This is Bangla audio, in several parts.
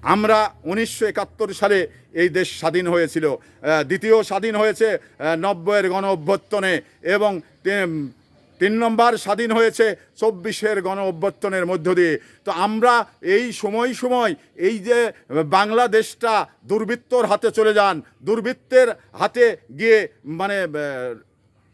আমরা 1971 সালে এই দেশ স্বাধীন হয়েছিল, দ্বিতীয় স্বাধীন হয়েছে 90-এর গণ অভ্যুত্থানে, এবং 3 নম্বর স্বাধীন হয়েছে 24-এর গণ অভ্যুত্থানের মধ্য দিয়ে। তো আমরা এই সময় এই যে বাংলাদেশটা দুর্বৃত্তর হাতে চলে যান, দুর্বৃত্তের হাতে গিয়ে মানে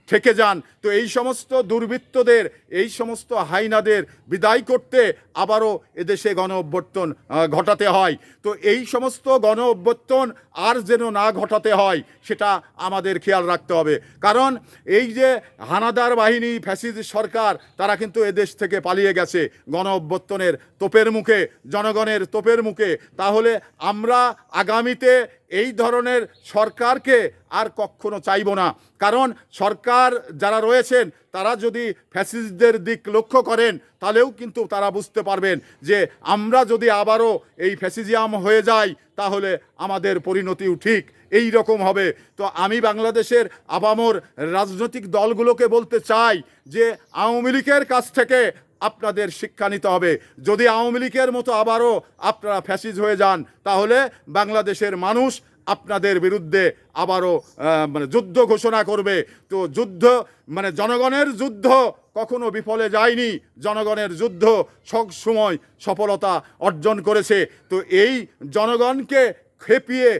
থেকে যান, তো এই সমস্ত দুর্বৃত্তদের, এই সমস্ত হাইনাদের বিদায় করতে আবারও এদেশে গণ অভ্যুত্থান ঘটাতে হয়। তো এই সমস্ত গণ অভ্যুত্থান আর যেন না ঘটাতে হয় সেটা আমাদের খেয়াল রাখতে হবে। কারণ এই যে হানাদার বাহিনী, ফ্যাসিস্ট সরকার, তারা কিন্তু এদেশ থেকে পালিয়ে গেছে গণ অভ্যুত্থানের তোপের মুখে, জনগণের তোপের মুখে। তাহলে আমরা আগামীতে এই ধরনের সরকারকে আর কখনো চাইব না। কারণ সরকার যারা রয়েছেন তারা যদি ফ্যাসিস্টদের দিক লক্ষ্য করেন তাহলেও কিন্তু তারা বুঝতে পারবেন যে আমরা যদি আবারও এই ফ্যাসিজিয়াম হয়ে যাই তাহলে আমাদের পরিণতিও ঠিক এই রকম হবে। তো আমি বাংলাদেশের আপামর রাজনৈতিক দলগুলোকে বলতে চাই যে আওয়ামী লীগের কাছ থেকে আপনাদের শিক্ষা নিতে হবে। যদি আওয়ামী লীগের মতো আবারও আপনারা ফ্যাসিস্ট হয়ে যান তাহলে বাংলাদেশের মানুষ আপনাদের বিরুদ্ধে আবারও মানে যুদ্ধ ঘোষণা করবে। তো যুদ্ধ মানে জনগণের যুদ্ধ কখনো বিফলে যায়নি, জনগণের যুদ্ধ সব সময় সফলতা অর্জন করেছে। তো এই জনগণকে খেপিয়ে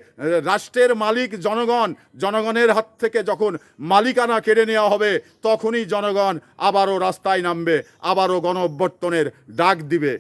রাষ্ট্রের মালিক জনগণ, জনগণের হাত থেকে যখন মালিকানা কেড়ে নেওয়া হবে তখনই জনগণ আবারও রাস্তায় নামবে, আবারও গণ অভ্যুত্থানের ডাক দিবে।